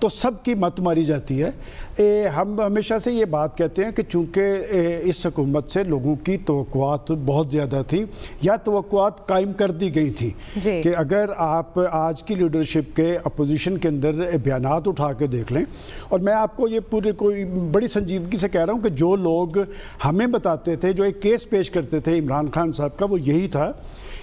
تو سب کی مت ماری جاتی ہے۔ ہم ہمیشہ سے یہ بات کہتے ہیں کہ چونکہ اس حکومت سے لوگوں کی توقعات بہت زیادہ تھیں یا توقعات قائم کر دی گئی تھیں کہ اگر آپ آج کی لیڈرشپ کے اپوزیشن کے اندر بیانات اٹھا کے دیکھ لیں، اور میں آپ کو یہ پورے کوئی بڑی سنجیدگی سے کہہ رہا ہوں کہ جو لوگ ہمیں بتاتے تھے، جو ایک کیس پیش کرتے تھے عمران خان صاحب کا، وہ یہی تھا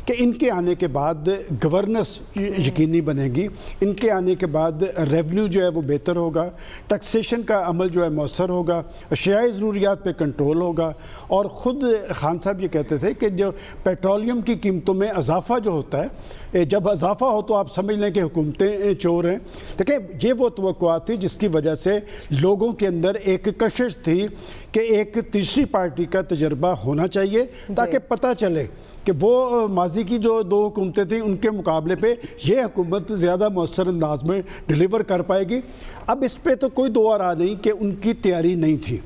کہ ان کے آنے کے بعد گورننس یقینی بنے گی، ان کے آنے کے بعد ریونیو جو ہے وہ بہتر ہوگا، ٹیکسیشن کا عمل جو ہے مؤثر ہوگا، اشیائی ضروریات پہ کنٹرول ہوگا، اور خود خان صاحب یہ کہتے تھے کہ جو پیٹرولیم کی قیمتوں میں اضافہ جو ہوتا ہے، جب اضافہ ہو تو آپ سمجھ لیں کہ حکومتیں چور ہیں۔ دیکھیں یہ وہ توقعات تھی جس کی وجہ سے لوگوں کے اندر ایک کشش تھی کہ ایک تیسری پارٹی کا تجربہ ہونا چاہیے تاکہ پتہ چلے کہ وہ ماضی کی جو دو حکومتیں تھیں ان کے مقابلے پہ یہ حکومت زیادہ مؤثر انداز میں ڈیلیور کر پائے گی۔ اب اس پہ تو کوئی دو رائے نہیں کہ ان کی تیاری نہیں تھی،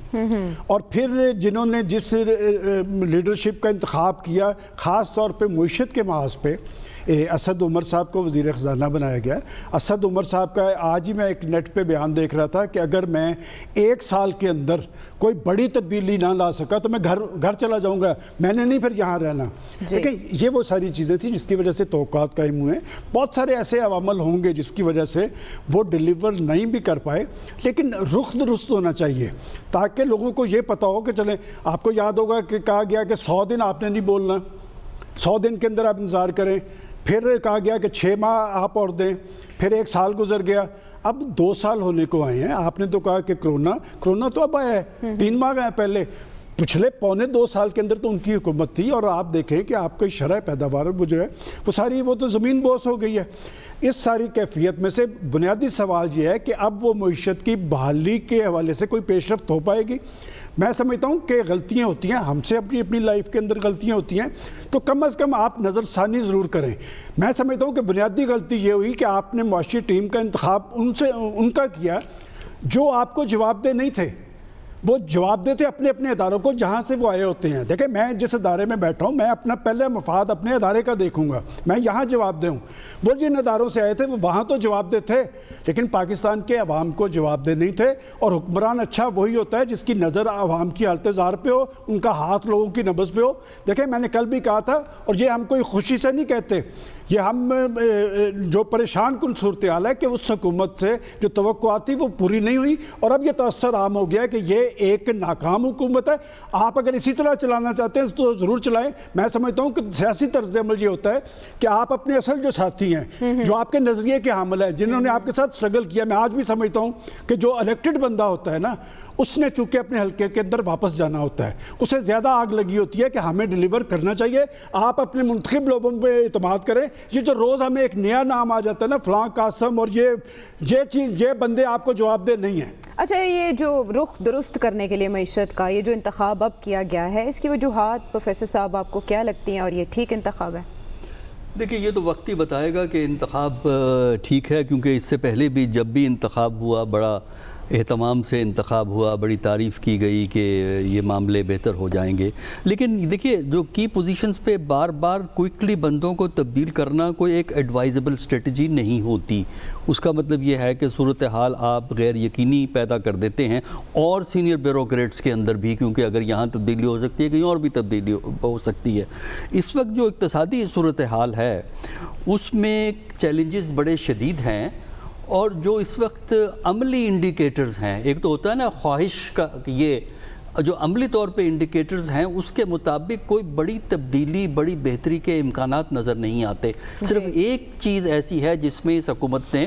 اور پھر جنہوں نے جس لیڈرشپ کا انتخاب کیا، خاص طور پہ معیشت کے محاذ پہ اسد عمر صاحب کو وزیر خزانہ بنایا گیا۔ اسد عمر صاحب کا آج ہی میں ایک نیٹ پہ بیان دیکھ رہا تھا کہ اگر میں 1 سال کے اندر کوئی بڑی تبدیلی نہ لا سکا تو میں گھر چلا جاؤں گا، میں نے نہیں پھر یہاں رہنا۔ لیکن یہ وہ ساری چیزیں تھیں جس کی وجہ سے توقعات قائم ہوئے۔ بہت سارے ایسے عوامل ہوں گے جس کی وجہ سے وہ ڈیلیور نہیں بھی کر پائے، لیکن رخ درست ہونا چاہیے تاکہ لوگوں کو یہ پتہ ہو کہ چلیں، آپ کو یاد ہوگا کہ کہا گیا کہ 100 دن آپ نے نہیں بولنا، 100 دن کے اندر آپ انتظار کریں، پھر کہا گیا کہ 6 ماہ آپ اور دیں، پھر 1 سال گزر گیا، اب 2 سال ہونے کو آئے ہیں۔ آپ نے تو کہا کہ کرونا تو اب آیا ہے، 3 ماہ گئے پہلے، پچھلے پونے 2 سال کے اندر تو ان کی حکومت تھی، اور آپ دیکھیں کہ آپ کی شرح پیداوار وہ جو ہے وہ ساری وہ تو زمین بوس ہو گئی ہے۔ اس ساری کیفیت میں سے بنیادی سوال یہ ہے کہ اب وہ معیشت کی بحالی کے حوالے سے کوئی پیش رفت ہو پائے گی؟ میں سمجھتا ہوں کہ غلطیاں ہوتی ہیں، ہم سے اپنی لائف کے اندر غلطیاں ہوتی ہیں، تو کم از کم آپ نظر ثانی ضرور کریں۔ میں سمجھتا ہوں کہ بنیادی غلطی یہ ہوئی کہ آپ نے معاشی ٹیم کا انتخاب ان کا کیا جو آپ کو جواب دہ نہیں تھے۔ وہ جواب دیتے اپنے اداروں کو جہاں سے وہ آئے ہوتے ہیں۔ دیکھیں میں جس ادارے میں بیٹھا ہوں، میں اپنا پہلے مفاد اپنے ادارے کا دیکھوں گا، میں یہاں جواب دوں۔ وہ جن اداروں سے آئے تھے وہ وہاں تو جواب دہ تھے، لیکن پاکستان کے عوام کو جواب دہ نہیں تھے، اور حکمران اچھا وہی ہوتا ہے جس کی نظر عوام کی حالت زار پہ ہو، ان کا ہاتھ لوگوں کی نبض پہ ہو۔ دیکھیں میں نے کل بھی کہا تھا، اور یہ ہم کوئی خوشی سے نہیں کہتے، یہ ہم جو پریشان کن صورتحال ہے کہ اس حکومت سے جو توقعات تھی وہ پوری نہیں ہوئی، اور اب یہ تاثر عام ہو گیا ہے کہ یہ ایک ناکام حکومت ہے۔ آپ اگر اسی طرح چلانا چاہتے ہیں تو ضرور چلائیں۔ میں سمجھتا ہوں کہ سیاسی طرز عمل یہ ہوتا ہے کہ آپ اپنے اصل جو ساتھی ہیں، جو آپ کے نظریے کے حامل ہیں، جنہوں نے آپ کے ساتھ سٹرگل کیا، میں آج بھی سمجھتا ہوں کہ جو الیکٹڈ بندہ ہوتا ہے نا، اس نے چونکہ اپنے حلقے کے اندر واپس جانا ہوتا ہے، اسے زیادہ آگ لگی ہوتی ہے کہ ہمیں ڈیلیور کرنا چاہیے۔ آپ اپنے منتخب لوگوں پہ اعتماد کریں۔ یہ جو روز ہمیں ایک نیا نام آ جاتا ہے نا، فلاں قاسم، اور یہ بندے آپ کو جواب دہ نہیں ہیں۔ اچھا، یہ جو رخ درست کرنے کے لیے معیشت کا یہ جو انتخاب اب کیا گیا ہے، اس کی وجوہات پروفیسر صاحب آپ کو کیا لگتی ہیں، اور یہ ٹھیک انتخاب ہے؟ دیکھیں یہ تو وقت ہی بتائے گا کہ انتخاب ٹھیک ہے، کیونکہ اس سے پہلے بھی جب بھی انتخاب ہوا بڑا اہتمام سے انتخاب ہوا، بڑی تعریف کی گئی کہ یہ معاملے بہتر ہو جائیں گے۔ لیکن دیکھیے جو کی پوزیشنز پہ بار بار کوئکلی بندوں کو تبدیل کرنا کوئی ایک ایڈوائزبل اسٹریٹجی نہیں ہوتی۔ اس کا مطلب یہ ہے کہ صورتحال آپ غیر یقینی پیدا کر دیتے ہیں، اور سینئر بیوروکریٹس کے اندر بھی، کیونکہ اگر یہاں تبدیلی ہو سکتی ہے کہیں اور بھی تبدیلی ہو سکتی ہے۔ اس وقت جو اقتصادی صورتحال ہے اس میں چیلنجز بڑے شدید ہیں، اور جو اس وقت عملی انڈیکیٹرز ہیں، ایک تو ہوتا ہے نا خواہش کا، یہ جو عملی طور پہ انڈیکیٹرز ہیں اس کے مطابق کوئی بڑی تبدیلی، بڑی بہتری کے امکانات نظر نہیں آتے۔ صرف ایک چیز ایسی ہے جس میں اس حکومت نے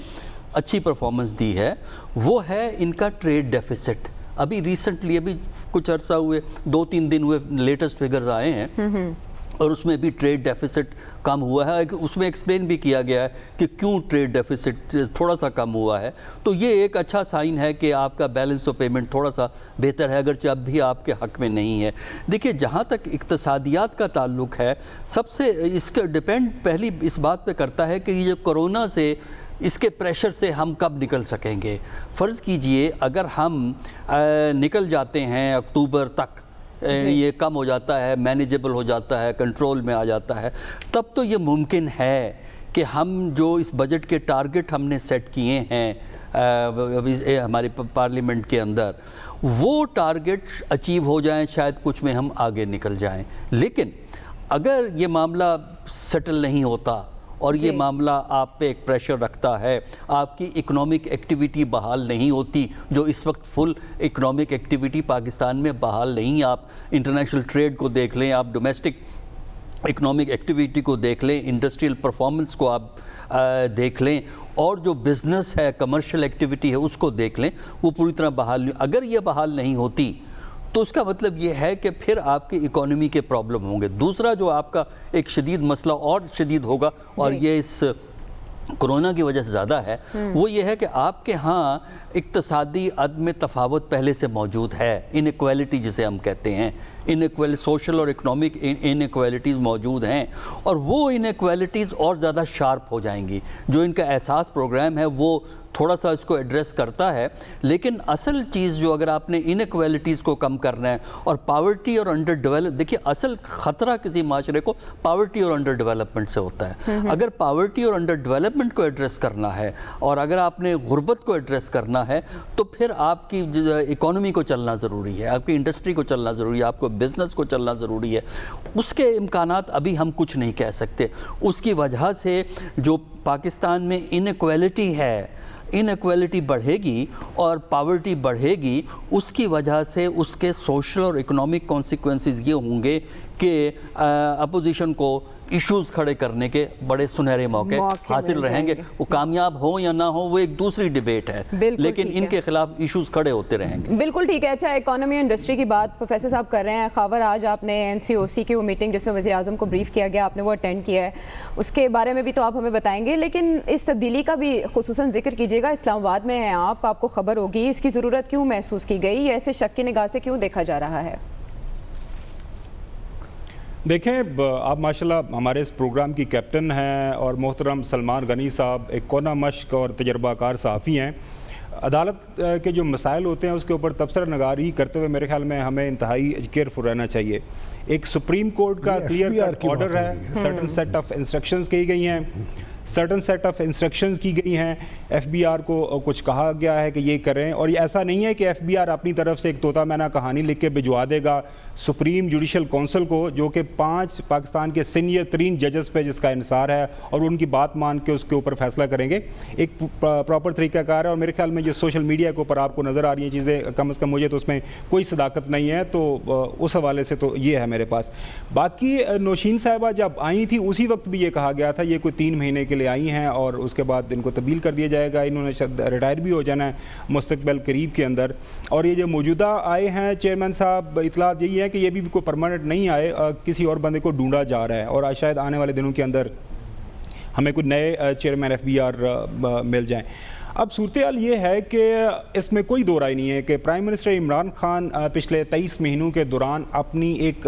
اچھی پرفارمنس دی ہے، وہ ہے ان کا ٹریڈ ڈیفیسٹ۔ ابھی ریسنٹلی ابھی کچھ عرصہ ہوئے، 2-3 دن ہوئے، لیٹسٹ فگرز آئے ہیں، اور اس میں بھی ٹریڈ ڈیفیسٹ کم ہوا ہے۔ اس میں ایکسپلین بھی کیا گیا ہے کہ کیوں ٹریڈ ڈیفیسٹ تھوڑا سا کم ہوا ہے۔ تو یہ ایک اچھا سائن ہے کہ آپ کا بیلنس آف پیمنٹ تھوڑا سا بہتر ہے، اگرچہ اب بھی آپ کے حق میں نہیں ہے۔ دیکھیے جہاں تک اقتصادیات کا تعلق ہے، سب سے اس کا ڈیپینڈ پہلی اس بات پہ کرتا ہے کہ یہ جو کرونا سے، اس کے پریشر سے ہم کب نکل سکیں گے۔ فرض کیجئے اگر ہم نکل جاتے ہیں اکتوبر تک، یہ کم ہو جاتا ہے، مینیجبل ہو جاتا ہے، کنٹرول میں آ جاتا ہے، تب تو یہ ممکن ہے کہ ہم جو اس بجٹ کے ٹارگٹ ہم نے سیٹ کیے ہیں ہمارے پارلیمنٹ کے اندر، وہ ٹارگٹ اچیو ہو جائیں شاید کچھ میں ہم آگے نکل جائیں. لیکن اگر یہ معاملہ سیٹل نہیں ہوتا اور یہ معاملہ آپ پہ ایک پریشر رکھتا ہے، آپ کی اکنامک ایکٹیویٹی بحال نہیں ہوتی، جو اس وقت فل اکنامک ایکٹیویٹی پاکستان میں بحال نہیں، آپ انٹرنیشنل ٹریڈ کو دیکھ لیں، آپ ڈومیسٹک اکنامک ایکٹیویٹی کو دیکھ لیں، انڈسٹریل پرفارمنس کو آپ دیکھ لیں، اور جو بزنس ہے، کمرشل ایکٹیویٹی ہے، اس کو دیکھ لیں، وہ پوری طرح بحال نہیں. اگر یہ بحال نہیں ہوتی تو اس کا مطلب یہ ہے کہ پھر آپ کی اکانومی کے پرابلم ہوں گے. دوسرا جو آپ کا ایک شدید مسئلہ اور شدید ہوگا، اور یہ اس کرونا کی وجہ سے زیادہ ہے، وہ یہ ہے کہ آپ کے ہاں اقتصادی عدم تفاوت پہلے سے موجود ہے، ان ایکویلٹی جسے ہم کہتے ہیں، سوشل اور اکنامک ان ایکویلٹیز موجود ہیں، اور وہ ان ایکویلٹیز اور زیادہ شارپ ہو جائیں گی. جو ان کا احساس پروگرام ہے وہ تھوڑا سا اس کو ایڈریس کرتا ہے، لیکن اصل چیز جو اگر آپ نے ان ایکویلٹیز کو کم کرنا ہے اور پاورٹی اور انڈر ڈیولپ، دیکھیے اصل خطرہ کسی معاشرے کو پاورٹی اور انڈر ڈیولپمنٹ سے ہوتا ہے. اگر پاورٹی اور انڈر ڈیولپمنٹ کو ایڈریس کرنا ہے، اور اگر آپ نے غربت کو ایڈریس کرنا ہے، تو پھر آپ کی اکانومی کو چلنا ضروری ہے، آپ کی انڈسٹری کو چلنا ضروری ہے، آپ کو بزنس کو چلنا ضروری ہے. اس کے امکانات ابھی ہم کچھ نہیں کہہ سکتے. اس کی وجہ سے جو پاکستان میں ان ایکویلٹی ہے، ان ایکویلٹی بڑھے گی اور پاورٹی بڑھے گی. اس کی وجہ سے اس کے سوشل اور اکنامک کانسیکوینسز یہ ہوں گے کہ اپوزیشن کو ایشوز کھڑے کرنے کے بڑے سنہرے موقع حاصل رہیں گے. وہ کامیاب ہوں یا نہ ہوں وہ ایک دوسری ڈیبیٹ ہے، لیکن ان کے خلاف ایشوز کھڑے ہوتے رہیں گے. بالکل ٹھیک ہے. اچھا، اکانومی اور انڈسٹری کی بات پروفیسر صاحب کر رہے ہیں. خاور، آج آپ نے NCOC کی وہ میٹنگ جس میں وزیر اعظم کو بریف کیا گیا، آپ نے وہ اٹینڈ کیا ہے، اس کے بارے میں بھی تو آپ ہمیں بتائیں گے، لیکن اس تبدیلی کا بھی خصوصاً ذکر کیجیے گا. اسلام آباد میں ہیں آپ کو خبر ہوگی، اس کی ضرورت کیوں محسوس کی گئی، ایسے شک کی نگاہ سے کیوں دیکھا جا رہا ہے؟ دیکھیں، آپ ماشاءاللہ ہمارے اس پروگرام کی کیپٹن ہیں، اور محترم سلمان غنی صاحب ایک کونا مشق اور تجربہ کار صحافی ہیں. عدالت کے جو مسائل ہوتے ہیں اس کے اوپر تبصرہ نگاری کرتے ہوئے میرے خیال میں ہمیں انتہائی کیئرفل رہنا چاہیے. ایک سپریم کورٹ کا کلیئر کٹ آرڈر ہے، سرٹن سیٹ آف انسٹرکشنز کی گئی ہیں، سرٹن سیٹ آف انسٹرکشنز کی گئی ہیں. FBI کو کچھ کہا گیا ہے کہ یہ کریں، اور یہ ایسا نہیں ہے کہ FBI اپنی طرف سے ایک طوطا مینہ کہانی لکھ کے بھجوا دے گا سپریم جوڈیشل کونسل کو، جو کہ 5 پاکستان کے سینئر ترین ججز پہ جس کا انحصار ہے، اور ان کی بات مان کے اس کے اوپر فیصلہ کریں گے. ایک پراپر طریقہ کار ہے، اور میرے خیال میں جو سوشل میڈیا کے اوپر آپ کو نظر آ رہی ہیں چیزیں، کم از کم مجھے تو اس میں کوئی صداقت نہیں ہے، تو اس حوالے سے تو یہ ہے میرے پاس. باقی نوشین صاحبہ جب آئی تھی اسی وقت بھی یہ کہا گیا تھا یہ کوئی 3 مہینے کے لیے آئی ہیں، اور اس کے بعد ان کو تبدیل کر دیا جائے گا، انہوں نے شاید ریٹائر بھی ہو جانا ہے مستقبل قریب کے اندر. اور یہ جو موجودہ آئے ہیں چیئرمین صاحب، اطلاعات یہی ہے کہ یہ بھی کوئی پرماننٹ نہیں آئے، کسی اور بندے کو ڈھونڈا جا رہا ہے، اور شاید آنے والے دنوں کے اندر ہمیں کوئی نئے چیئرمین FBI مل جائیں. اب صورتحال یہ ہے کہ اس میں کوئی دو رائے نہیں ہے کہ پرائم منسٹر عمران خان پچھلے 23 مہینوں کے دوران اپنی ایک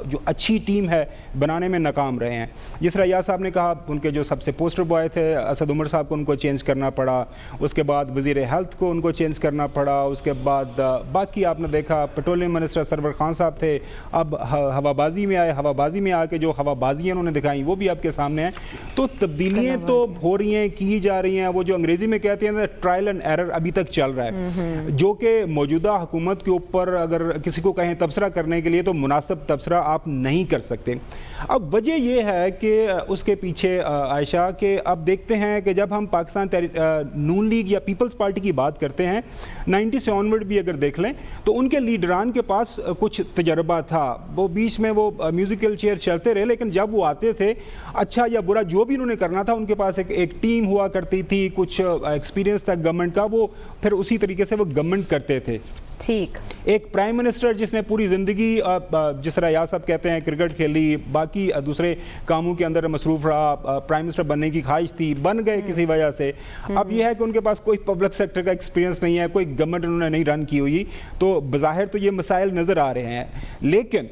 جو اچھی ٹیم ہے بنانے میں ناکام رہے ہیں. جس طرح یاس صاحب نے کہا، ان کے جو سب سے پوسٹر بوائے تھے اسد عمر صاحب کو ان کو چینج کرنا پڑا، اس کے بعد وزیر ہیلتھ کو ان کو چینج کرنا پڑا، اس کے بعد باقی آپ نے دیکھا پیٹرولیم منسٹر سرور خان صاحب تھے، اب ہوا بازی میں آئے، ہوا بازی میں آ کے جو ہوا بازیاں انہوں نے دکھائیں وہ بھی آپ کے سامنے ہیں. تو تبدیلیاں تو ہو رہی ہیں، کی جا رہی ہیں. وہ جو انگریزی میں کہتے ہیں ٹرائل اینڈ ایرر ابھی تک چل رہا ہے، جو کہ موجودہ حکومت کے اوپر اگر کسی کو کہیں تبصرہ کرنے کے لیے تو مناسب تبصرہ آپ نہیں کر سکتے. اب وجہ یہ ہے کہ اس کے پیچھے عائشہ کہ اب دیکھتے ہیں کہ جب ہم پاکستان نون لیگ یا پیپلز پارٹی کی بات کرتے ہیں 90 سے آنورڈ بھی اگر دیکھ لیں تو ان کے لیڈران کے پاس کچھ تجربہ تھا. وہ بیچ میں وہ میوزیکل چیئر چلتے رہے، لیکن جب وہ آتے تھے اچھا یا برا جو بھی انہوں نے کرنا تھا ان کے پاس ایک ٹیم ہوا کرتی تھی، کچھ ایکسپیرینس تھا گورنمنٹ کا، وہ پھر اسی طریقے سے وہ گورنمنٹ کرتے تھے. ٹھیک. ایک پرائم منسٹر جس نے پوری زندگی جس طرح یا صاحب کہتے ہیں کرکٹ کھیلی، باقی دوسرے کاموں کے اندر مصروف رہا، پرائم منسٹر بننے کی خواہش تھی، بن گئے کسی وجہ سے. اب یہ ہے کہ ان کے پاس کوئی پبلک سیکٹر کا ایکسپیرینس نہیں ہے، کوئی گورنمنٹ انہوں نے نہیں رن کی ہوئی، تو بظاہر تو یہ مسائل نظر آ رہے ہیں. لیکن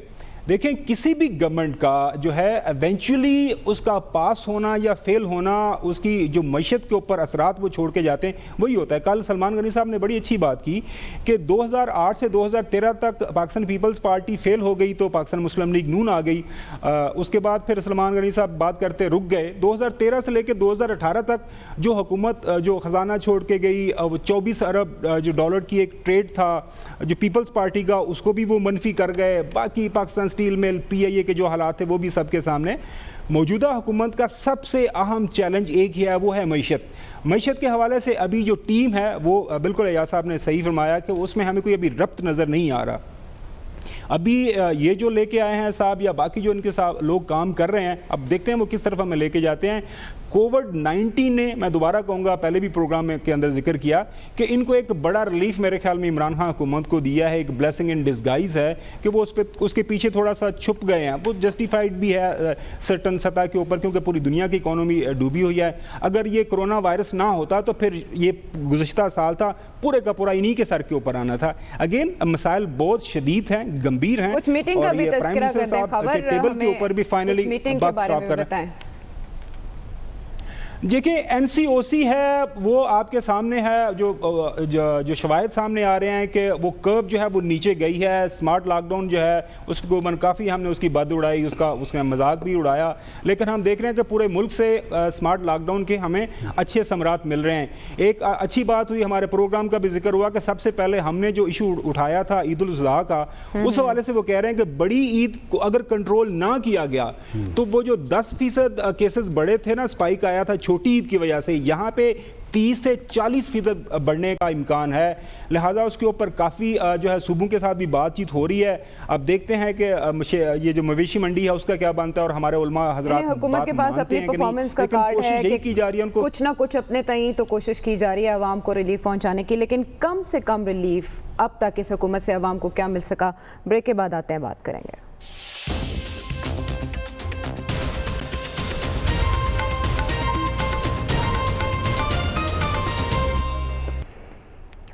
دیکھیں کسی بھی گورنمنٹ کا جو ہے ایونچولی اس کا پاس ہونا یا فیل ہونا اس کی جو معیشت کے اوپر اثرات وہ چھوڑ کے جاتے ہیں وہی ہوتا ہے. کل سلمان غنی صاحب نے بڑی اچھی بات کی کہ 2008 سے 2013 تک پاکستان پیپلز پارٹی فیل ہو گئی تو پاکستان مسلم لیگ نون آ گئی. اس کے بعد پھر سلمان غنی صاحب بات کرتے رک گئے. 2013 سے لے کے 2018 تک جو حکومت جو خزانہ چھوڑ کے گئی 24 ارب جو ڈالر کی ایک ٹریڈ تھا جو پیپلز پارٹی کا اس کو بھی وہ منفی کر گئے. باقی پاکستان اسٹیل مل پی آئی اے کے جو حالات تھے وہ بھی سب کے سامنے. موجودہ حکومت کا سب سے اہم چیلنج ایک ہی ہے, وہ ہے معیشت. معیشت کے حوالے سے ابھی جو ٹیم ہے وہ بالکل ایاز صاحب نے صحیح فرمایا کہ اس میں ہمیں کوئی ابھی ربط نظر نہیں آ رہا. ابھی یہ جو لے کے آئے ہیں صاحب یا باقی جو ان کے ساتھ لوگ کام کر رہے ہیں اب دیکھتے ہیں وہ کس طرف ہمیں لے کے جاتے ہیں. کووڈ-19 نے, میں دوبارہ کہوں گا, پہلے بھی پروگرام کے اندر ذکر کیا کہ ان کو ایک بڑا ریلیف میرے خیال میں عمران خان حکومت کو دیا ہے, ایک بلیسنگ ان ڈسگائز ہے کہ وہ اس کے پیچھے تھوڑا سا چھپ گئے ہیں. وہ جسٹیفائڈ بھی ہے سرٹن سطح کے اوپر کیونکہ پوری دنیا کی اکانومی ڈوبی ہوئی ہے. اگر یہ کرونا وائرس نہ ہوتا تو پھر یہ گزشتہ سال تھا پورے کا پورا انہی کے سر کے اوپر آنا تھا. اگین مسائل بہت شدید ہیں, گمبھیر ہیں, اور یہ پرائم منسٹر صاحب کے ٹیبل کے اوپر بھی فائنلی بات صاف کر رہے ہیں. دیکھیں این سی او سی ہے وہ آپ کے سامنے ہے, جو شواہد سامنے آ رہے ہیں کہ وہ کرب جو ہے وہ نیچے گئی ہے. اسمارٹ لاک ڈاؤن جو ہے اس کو کافی ہم نے اس کی بد اڑائی, اس کا مذاق بھی اڑایا, لیکن ہم دیکھ رہے ہیں کہ پورے ملک سے اسمارٹ لاک ڈاؤن کے ہمیں اچھے ثمرات مل رہے ہیں. ایک اچھی بات ہوئی, ہمارے پروگرام کا بھی ذکر ہوا کہ سب سے پہلے ہم نے جو ایشو اٹھایا تھا عید الاضحیٰ کا, اس حوالے سے وہ کہہ رہے ہیں کہ بڑی عید کو اگر کنٹرول نہ کیا گیا تو وہ جو 10% کیسز بڑے تھے نا, اسپائک آیا تھا چھوٹی عید کی وجہ سے, یہاں پہ 30 سے 40% بڑھنے کا امکان ہے. لہٰذا اس کے اوپر کافی جو ہے صوبوں کے ساتھ بھی بات چیت ہو رہی ہے. اب دیکھتے ہیں کہ یہ جو مویشی منڈی ہے اس کا کیا بنتا ہے, اور ہمارے علماء حضرات حکومت کے پاس اپنی پرفارمنس کا کارڈ ہے یہی کی جا رہی ہے ان کو کچھ نہ کچھ اپنے تئیں تو کوشش کی جا رہی ہے عوام کو ریلیف پہنچانے کی, لیکن کم سے کم ریلیف اب تک اس حکومت سے عوام کو کیا مل سکا. بریک کے بعد آتے ہیں, بات کریں گے.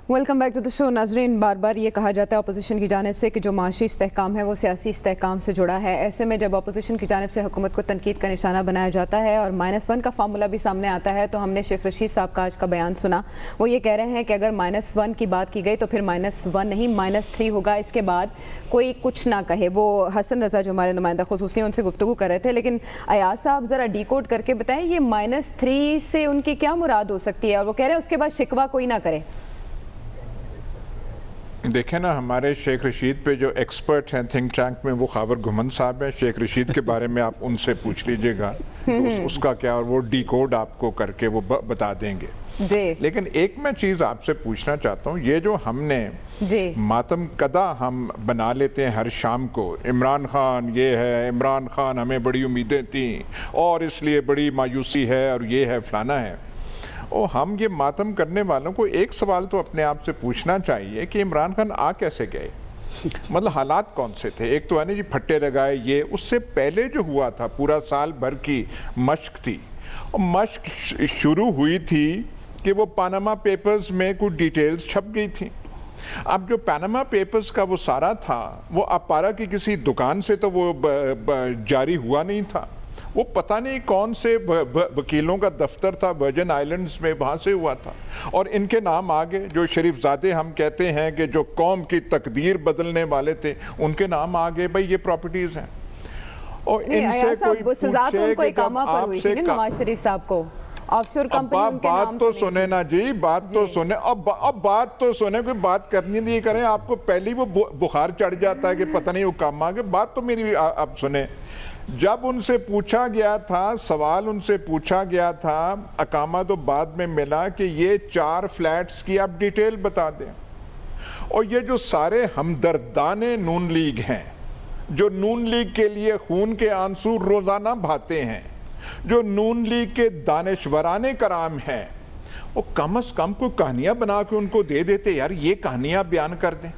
ویلکم بیک ٹو دی شو. ناظرین, بار بار یہ کہا جاتا ہے اپوزیشن کی جانب سے کہ جو معاشی استحکام ہے وہ سیاسی استحکام سے جڑا ہے. ایسے میں جب اپوزیشن کی جانب سے حکومت کو تنقید کا نشانہ بنایا جاتا ہے اور -1 کا فارمولہ بھی سامنے آتا ہے, تو ہم نے شیخ رشید صاحب کا آج کا بیان سنا. وہ یہ کہہ رہے ہیں کہ اگر -1 کی بات کی گئی تو پھر -1 نہیں -3 ہوگا, اس کے بعد کوئی کچھ نہ کہے. وہ حسن رضا جو ہمارے نمائندہ خصوصی ان سے گفتگو کر رہے تھے, لیکن ایاز صاحب ذرا ڈی کوڈ کر کے بتائیں یہ -3 سے ان کی کیا مراد ہو سکتی ہے, اور وہ کہہ رہے ہیں اس کے بعد شکوہ کوئی نہ کرے. دیکھیں نا, ہمارے شیخ رشید پہ جو ایکسپرٹ ہیں تھنک ٹینک میں وہ خاور گھمن صاحب ہیں. شیخ رشید کے بارے میں آپ ان سے پوچھ لیجئے گا اس کا کیا, اور وہ ڈی کوڈ آپ کو کر کے وہ بتا دیں گے. لیکن ایک میں چیز آپ سے پوچھنا چاہتا ہوں, یہ جو ہم نے ماتم قدا ہم بنا لیتے ہیں ہر شام کو, عمران خان یہ ہے, عمران خان ہمیں بڑی امیدیں تھیں اور اس لیے بڑی مایوسی ہے اور یہ ہے فلانا ہے. اور ہم یہ ماتم کرنے والوں کو ایک سوال تو اپنے آپ سے پوچھنا چاہیے کہ عمران خان آ کیسے گئے, مطلب حالات کون سے تھے. ایک تو ہے نا جی پھٹے لگائے, یہ اس سے پہلے جو ہوا تھا پورا سال بھر کی مشق تھی, اور مشق شروع ہوئی تھی کہ وہ پاناما پیپرز میں کچھ ڈیٹیلز چھپ گئی تھیں. اب جو پاناما پیپرز کا وہ سارا تھا وہ اپارا کی کسی دکان سے تو وہ جاری ہوا نہیں تھا, وہ پتہ نہیں کون سے وکیلوں کا دفتر تھا ورجن آئلینڈز میں, وہاں سے ہوا تھا. اور ان کے نام آگے جو شریف زادے ہم کہتے ہیں کہ جو قوم کی تقدیر بدلنے والے تھے, ان کے نام آگے بھئی یہ پراپرٹیز ہیں. اور ان سے کوئی پوچھے کہ آپ سے نواز شریف صاحب کو آف شور کمپنی ان کے نام, بات تو سنیں نا جی, بات تو سنیں. اب بات تو سنیں, کوئی بات کرنی نہیں کریں, آپ کو پہلے وہ بخار چڑھ جاتا ہے کہ پتہ نہیں وہ کام آگے. بات تو میری اب سنیں. جب ان سے پوچھا گیا تھا, سوال ان سے پوچھا گیا تھا, اقامہ تو بعد میں ملا کہ یہ 4 فلیٹس کی آپ ڈیٹیل بتا دیں. اور یہ جو سارے ہمدردان نون لیگ ہیں, جو نون لیگ کے لیے خون کے آنسو روزانہ بہاتے ہیں, جو نون لیگ کے دانشوران کرام ہیں, وہ کم از کم کوئی کہانیاں بنا کے ان کو دے دیتے, یار یہ کہانیاں بیان کر دیں.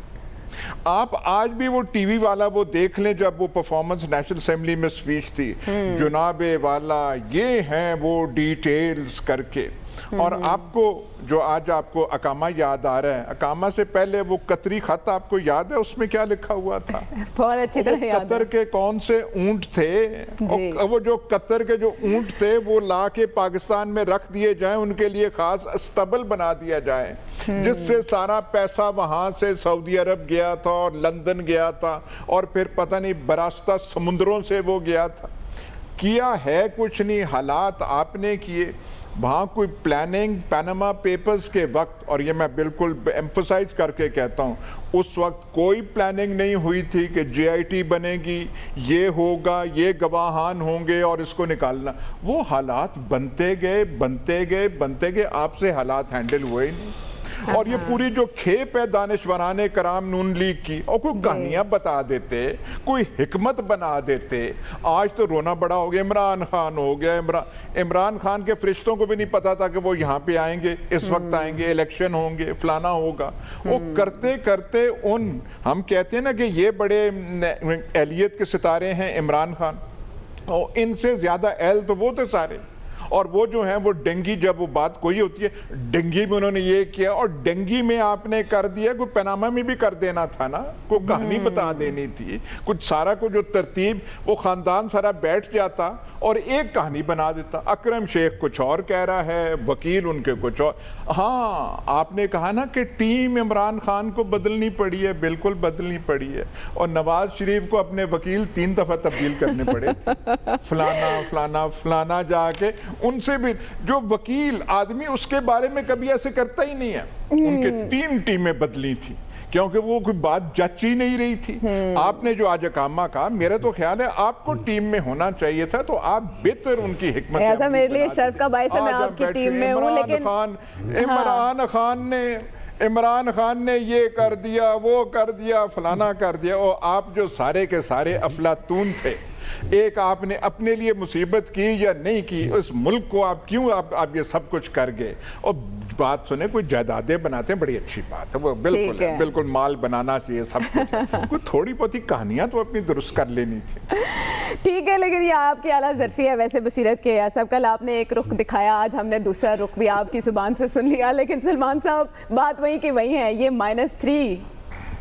آپ آج بھی وہ ٹی وی والا وہ دیکھ لیں, جب وہ پرفارمنس نیشنل اسمبلی میں سپیچ تھی, جناب والا یہ ہیں وہ ڈیٹیلز کر کے. اور آپ کو جو آج آپ کو اقامہ یاد آ رہا ہے، اقامہ سے پہلے وہ قطری خط آپ کو یاد ہے اس میں کیا لکھا ہوا تھا؟ بہت اچھی طرح یاد ہے۔ قطر کے کون سے اونٹ تھے، وہ جو قطر کے جو اونٹ تھے وہ لا کے پاکستان میں رکھ دیے جائیں، ان کے لیے خاص استبل بنا دیا جائے، جس سے سارا پیسہ وہاں سے سعودی عرب گیا تھا اور لندن گیا تھا اور پھر پتہ نہیں براستہ سمندروں سے وہ گیا تھا۔ کیا ہے کچھ نہیں، حالات آپ نے کیے وہاں کوئی پلاننگ پیناما پیپرز کے وقت، اور یہ میں بالکل ایمفسائز کر کے کہتا ہوں، اس وقت کوئی پلاننگ نہیں ہوئی تھی کہ جے آئی ٹی بنے گی، یہ ہوگا، یہ گواہان ہوں گے اور اس کو نکالنا۔ وہ حالات بنتے گئے، آپ سے حالات ہینڈل ہوئے ہی نہیں۔ اور یہ پوری جو کھیپ ہے دانشوران کرام نون لیگ کی، اور کوئی کہانیاں بتا دیتے، کوئی حکمت بنا دیتے۔ آج تو رونا بڑا ہو گیا، عمران خان ہو گیا، عمران خان کے فرشتوں کو بھی نہیں پتا تھا کہ وہ یہاں پہ آئیں گے، اس وقت آئیں گے، الیکشن ہوں گے، فلانا ہوگا۔ وہ کرتے کرتے ہم کہتے ہیں نا کہ یہ بڑے اہلیت کے ستارے ہیں عمران خان، اور ان سے زیادہ اہل تو وہ تھے سارے۔ اور وہ جو ہیں وہ ڈنگی، جب وہ بات کوئی ہوتی ہے ڈنگی میں انہوں نے یہ کیا، اور ڈنگی میں آپ نے کر دیا، کوئی پیناما میں بھی کر دینا تھا نا، کوئی کہانی بتا دینی تھی، کچھ سارا کو جو ترتیب، وہ خاندان سارا بیٹھ جاتا اور ایک کہانی بنا دیتا۔ اکرم شیخ کچھ اور کہہ رہا ہے، وکیل ان کے کچھ اور۔ ہاں آپ نے کہا نا کہ ٹیم عمران خان کو بدلنی پڑی ہے، بالکل بدلنی پڑی ہے، اور نواز شریف کو اپنے وکیل 3 دفعہ تبدیل کرنے پڑے تھے، فلانا فلانا فلانا جا کے ان سے بھی۔ جو وکیل آدمی اس کے بارے میں کبھی ایسے کرتا ہی نہیں ہے، ان کے 3 ٹیمیں بدلی تھی کیونکہ وہ کوئی بات جچ ہی نہیں رہی تھی۔ آپ نے جو آج اقامہ کہا، میرا تو خیال ہے آپ کو ٹیم میں ہونا چاہیے تھا، تو آپ بہتر ان کی حکمت ایسا میرے لیے شرف کا باعث ہے میں آپ کی ٹیم میں ہوں، لیکن عمران خان نے یہ کر دیا، وہ کر دیا، فلانا کر دیا، اور آپ جو سارے کے سارے افلاطون تھے، ایک آپ نے اپنے لیے مصیبت کی یا نہیں کی، اس ملک کو آپ کیوں آپ یہ سب کچھ کر گئے؟ اور بات سنیں، کوئی جائیدادیں بناتے ہیں، بڑی اچھی بات ہے، وہ بالکل ہے، بالکل مال بنانا چاہیے، سب کچھ، کوئی تھوڑی بہت ہی کہانیاں تو اپنی درست کر لینی تھی۔ ٹھیک ہے، لیکن یہ آپ کی اعلیٰ ظرفی ہے ویسے بصیرت کے سب۔ کل آپ نے ایک رخ دکھایا، آج ہم نے دوسرا رخ بھی آپ کی زبان سے سن لیا، لیکن سلمان صاحب بات وہی کی وہی ہے، یہ -3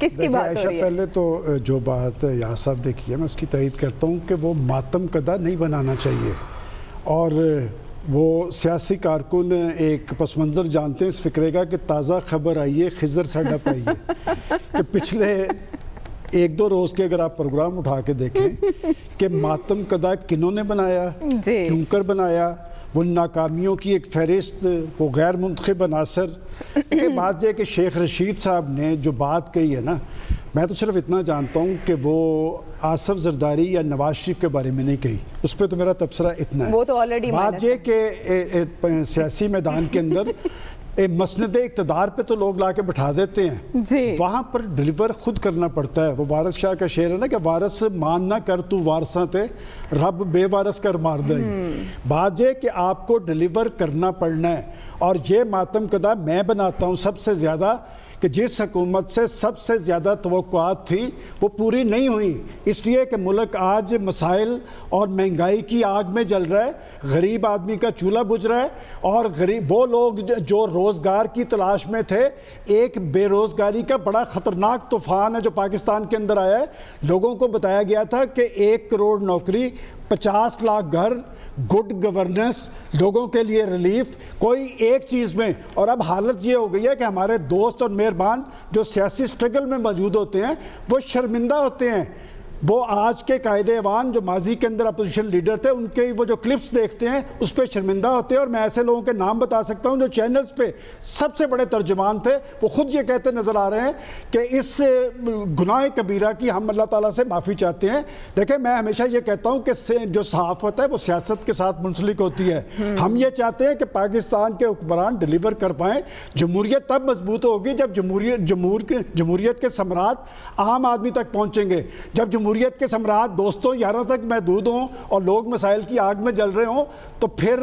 کس کی بات ہو رہی ہے؟ پہلے تو جو بات یاس صاحب نے کی ہے میں اس کی تائید کرتا ہوں کہ وہ ماتم کدہ نہیں بنانا چاہیے، اور وہ سیاسی کارکن ایک پس منظر جانتے ہیں اس فکرے کا کہ تازہ خبر آئیے خضر ساڈا پائیے، کہ پچھلے 1-2 روز کے اگر آپ پروگرام اٹھا کے دیکھیں کہ ماتم کدہ کنہوں نے بنایا، کیوں کر بنایا، وہ ناکامیوں کی ایک فہرست، وہ غیر منتخب عناصر کے بعد یہ کہ شیخ رشید صاحب نے جو بات کہی ہے نا، میں تو صرف اتنا جانتا ہوں کہ وہ آصف زرداری یا نواز شریف کے بارے میں نہیں کہی، اس پہ تو میرا تبصرہ اتنا ہے۔ وہ تو آلریڈی بات یہ کہ سیاسی میدان کے اندر مسند اقتدار پہ تو لوگ لا کے بٹھا دیتے ہیں، وہاں پر ڈیلیور خود کرنا پڑتا ہے۔ وہ وارث شاہ کا شعر ہے نا کہ وارث مان نہ کر تو وارثاں تے، رب بے وارث کر مار دے۔ بات یہ کہ آپ کو ڈیلیور کرنا پڑنا ہے، اور یہ ماتم کدہ میں بناتا ہوں سب سے زیادہ کہ جس حکومت سے سب سے زیادہ توقعات تھی وہ پوری نہیں ہوئی، اس لیے کہ ملک آج مسائل اور مہنگائی کی آگ میں جل رہا ہے، غریب آدمی کا چولہا بجھ رہا ہے، اور وہ لوگ جو روزگار کی تلاش میں تھے، ایک بے روزگاری کا بڑا خطرناک طوفان ہے جو پاکستان کے اندر آیا ہے۔ لوگوں کو بتایا گیا تھا کہ 1 کروڑ نوکری، 50 لاکھ گھر، گڈ گورننس، لوگوں کے لیے ریلیف، کوئی ایک چیز میں، اور اب حالت یہ ہو گئی ہے کہ ہمارے دوست اور مہربان جو سیاسی سٹرگل میں موجود ہوتے ہیں وہ شرمندہ ہوتے ہیں۔ وہ آج کے قائد ایوان جو ماضی کے اندر اپوزیشن لیڈر تھے، ان کے وہ جو کلپس دیکھتے ہیں اس پہ شرمندہ ہوتے ہیں، اور میں ایسے لوگوں کے نام بتا سکتا ہوں جو چینلز پہ سب سے بڑے ترجمان تھے، وہ خود یہ کہتے نظر آ رہے ہیں کہ اس گناہ کبیرہ کی ہم اللہ تعالیٰ سے معافی چاہتے ہیں۔ دیکھیں میں ہمیشہ یہ کہتا ہوں کہ جو صحافت ہے وہ سیاست کے ساتھ منسلک ہوتی ہے، ہم یہ چاہتے ہیں کہ پاکستان کے حکمران ڈیلیور کر پائیں۔ جمہوریت تب مضبوط ہوگی جب جمہوریت کے ثمرات عام آدمی تک پہنچیں گے، جب جمہوریت کے ثمرات دوستوں یاروں تک محدود ہوں اور لوگ مسائل کی آگ میں جل رہے ہوں، تو پھر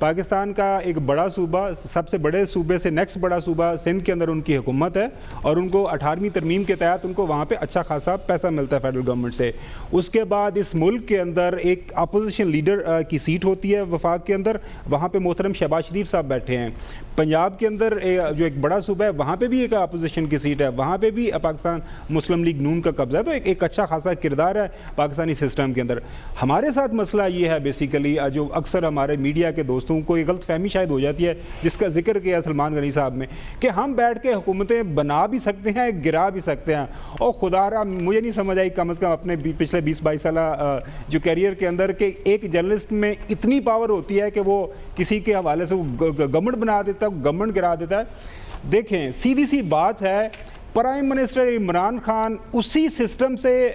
پاکستان کا ایک بڑا صوبہ, سب سے بڑے صوبے سے نیکسٹ بڑا صوبہ سندھ کے اندر ان کی حکومت ہے, اور ان کو 18ویں ترمیم کے تحت ان کو وہاں پہ اچھا خاصا پیسہ ملتا ہے فیڈرل گورنمنٹ سے. اس کے بعد اس ملک کے اندر ایک اپوزیشن لیڈر کی سیٹ ہوتی ہے وفاق کے اندر, وہاں پہ محترم شہباز شریف صاحب بیٹھے ہیں. پنجاب کے اندر جو ایک بڑا صوبہ ہے وہاں پہ بھی ایک اپوزیشن کی سیٹ ہے, وہاں پہ بھی پاکستان مسلم لیگ نون کا قبضہ ہے. تو ایک اچھا خاصا کردار ہے پاکستانی سسٹم کے اندر. ہمارے ساتھ مسئلہ یہ ہے بیسیکلی, جو اکثر ہمارے میڈیا کے دوستوں کو یہ غلط فہمی شاید ہو جاتی ہے, جس کا ذکر کیا سلمان غنی صاحب نے, کہ ہم بیٹھ کے حکومتیں بنا بھی سکتے ہیں, گرا بھی سکتے ہیں. اور خدا را مجھے نہیں سمجھ آئی کم از کم اپنے پچھلے 20-22 سالہ جو کیریئر کے اندر, کہ ایک جرنلسٹ میں اتنی پاور ہوتی ہے کہ وہ کسی کے حوالے سے وہ گورنمنٹ بنا دیتا ہے, گورنمنٹ گرا دیتا ہے. دیکھیں سیدھی سی بات ہے, پرائم منسٹر عمران خان اسی سسٹم سے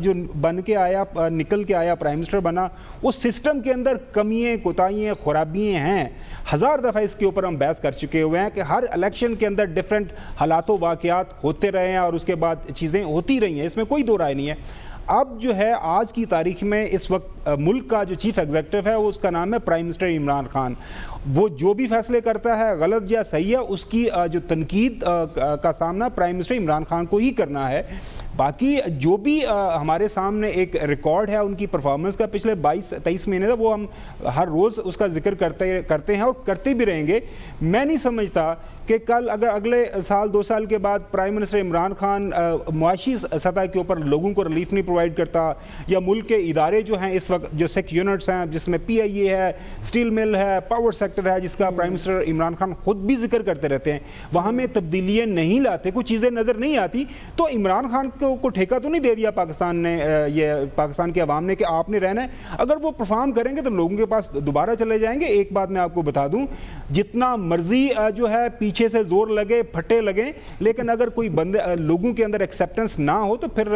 جو بن کے آیا, نکل کے آیا, پرائم منسٹر بنا, اس سسٹم کے اندر کمیاں, کوتاہیاں, خرابیاں ہیں. 1000 دفعہ اس کے اوپر ہم بحث کر چکے ہوئے ہیں کہ ہر الیکشن کے اندر ڈیفرنٹ حالات و واقعات ہوتے رہے ہیں, اور اس کے بعد چیزیں ہوتی رہی ہیں, اس میں کوئی دو رائے نہیں ہے. اب جو ہے آج کی تاریخ میں اس وقت ملک کا جو چیف ایگزیکٹو ہے اس کا نام ہے پرائم منسٹر عمران خان. وہ جو بھی فیصلے کرتا ہے غلط یا صحیح ہے, اس کی جو تنقید کا سامنا پرائم منسٹر عمران خان کو ہی کرنا ہے. باقی جو بھی ہمارے سامنے ایک ریکارڈ ہے ان کی پرفارمنس کا پچھلے 22-23 مہینے کا, وہ ہم ہر روز اس کا ذکر کرتے ہیں اور کرتے بھی رہیں گے. میں نہیں سمجھتا کہ کل اگر اگلے سال 2 سال کے بعد پرائم منسٹر عمران خان معاشی سطح کے اوپر لوگوں کو ریلیف نہیں پرووائڈ کرتا, یا ملک کے ادارے جو ہیں اس وقت جو سیک یونٹس ہیں جس میں PIA ہے, اسٹیل مل ہے, پاور سیکٹر ہے, جس کا پرائم منسٹر عمران خان خود بھی ذکر کرتے رہتے ہیں, وہاں میں تبدیلیاں نہیں لاتے, کچھ چیزیں نظر نہیں آتی. تو عمران خان کو ٹھیکہ تو نہیں دے دیا پاکستان نے, یہ پاکستان کے عوام نے, کہ آپ نے رہنا ہے. اگر وہ پرفارم کریں گے تو لوگوں کے پاس دوبارہ چلے جائیں گے. ایک بات میں آپ کو بتا دوں, جتنا مرضی جو ہے پیچھے سے زور لگے, پھٹے لگیں, لیکن اگر کوئی بندے لوگوں کے اندر ایکسیپٹنس نہ ہو تو پھر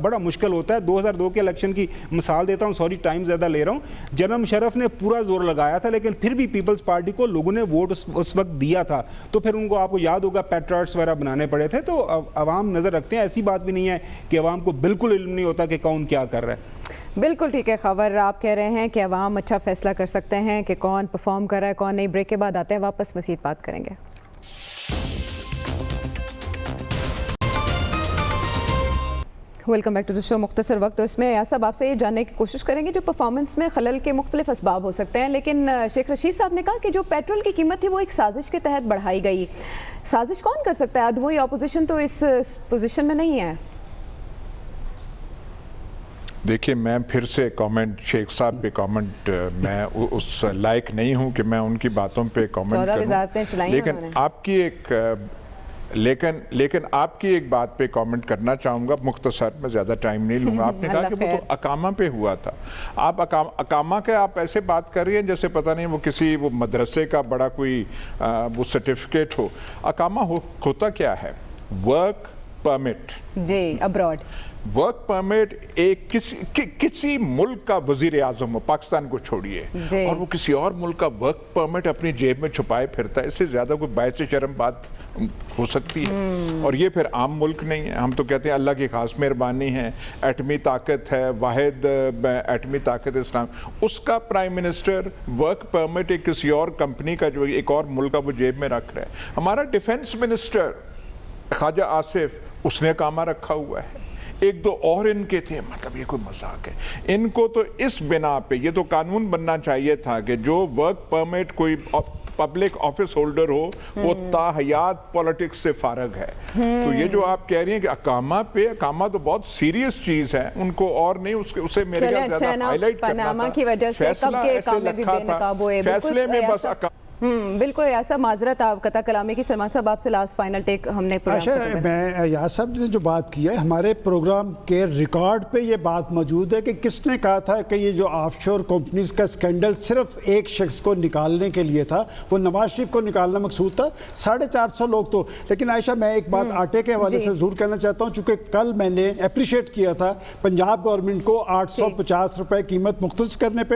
بڑا مشکل ہوتا ہے. 2002 کے الیکشن کی مثال دیتا ہوں, سوری ٹائم زیادہ لے رہا ہوں. جنرل مشرف نے پورا زور لگایا تھا, لیکن پھر بھی پیپلز پارٹی کو لوگوں نے ووٹ اس وقت دیا تھا, تو پھر ان کو آپ کو یاد ہوگا پیٹرائٹس وغیرہ بنانے پڑے تھے. تو عوام نظر رکھتے ہیں, ایسی بات بھی نہیں ہے کہ عوام کو بالکل علم نہیں ہوتا کہ کون کیا کر رہا ہے. بالکل ٹھیک ہے خبر, آپ کہہ رہے ہیں کہ عوام اچھا فیصلہ کر سکتے ہیں کہ کون پرفارم کر رہا ہے کون نہیں. بریک کے بعد آتے ہیں واپس مزید بات کریں گے. ویلکم بیک ٹو دی شو. مختصر وقت تو اس میں ایسا آپ سے یہ جاننے کی کوشش کریں گے جو پرفارمنس میں خلل کے مختلف اسباب ہو سکتے ہیں, لیکن شیخ رشید صاحب نے کہا کہ جو پیٹرول کی قیمت تھی وہ ایک سازش کے تحت بڑھائی گئی. سازش کون کر سکتا ہے؟ عدوی اپوزیشن تو اس پوزیشن میں نہیں ہے. دیکھیے میں پھر سے کامنٹ شیخ صاحب پہ کامنٹ میں اس لائق نہیں ہوں کہ میں ان کی باتوں پہ کامنٹ کروں, لیکن آپ کی ایک بات پہ کامنٹ کرنا چاہوں گا مختصر, میں زیادہ ٹائم نہیں لوں گا. آپ نے کہا کہ وہ تو اقامہ پہ ہوا تھا. آپ اقامہ کے آپ ایسے بات کر رہی ہیں جیسے پتہ نہیں وہ کسی وہ مدرسے کا بڑا کوئی وہ سرٹیفکیٹ ہو. اقامہ ہوتا کیا ہے؟ Work permit. جی, ابراڈ ورک پرمٹ ایک کسی ملک کا وزیر اعظم ہو, پاکستان کو چھوڑیے, اور وہ کسی اور ملک کا ورک پرمٹ اپنی جیب میں چھپائے پھرتا ہے, اس سے زیادہ کوئی باعث شرم بات ہو سکتی ہے؟ اور یہ پھر عام ملک نہیں ہے. ہم تو کہتے ہیں اللہ کی خاص مہربانی ہے, ایٹمی طاقت ہے, واحد ایٹمی طاقت اسلام, اس کا پرائم منسٹر ورک پرمٹ ایک کسی اور کمپنی کا جو ایک اور ملک کا وہ جیب میں رکھ رہا ہے. ہمارا ڈیفنس منسٹر خواجہ آصف, اس نے اقامہ رکھا ہوا ہے. 1-2 اور ان کے تھے. مطلب یہ کوئی مذاق ہے. ان کو تو اس بنا پہ یہ تو قانون بننا چاہیے تھا کہ جو ورک پرمٹ کوئی پبلک آفس ہولڈر ہو وہ تاحیات پولیٹکس سے فارغ ہے. تو یہ جو آپ کہہ رہی ہیں کہ اقامہ پہ, اقامہ تو بہت سیریس چیز ہے, ان کو اور نہیں اسے میرے خیال زیادہ ہائی لائٹ کرنا تھا. فیصلہ ایسے لکھا تھا, فیصلے میں بس بالکل ایسا. معذرت آپ قطع کلامی کی. سلمان صاحب آپ سے لاسٹ فائنل ٹیک ہم نے میں یاد صاحب نے جو بات کی ہے, ہمارے پروگرام کے ریکارڈ پہ یہ بات موجود ہے کہ کس نے کہا تھا کہ یہ جو آف شور کمپنیز کا اسکینڈل صرف ایک شخص کو نکالنے کے لیے تھا, وہ نواز شریف کو نکالنا مقصود تھا. 450 لوگ تو. لیکن عائشہ میں ایک بات آٹے کے حوالے سے ضرور کہنا چاہتا ہوں, چونکہ کل میں نے اپریشیٹ کیا تھا پنجاب گورنمنٹ کو 850 روپے قیمت مختص کرنے پہ,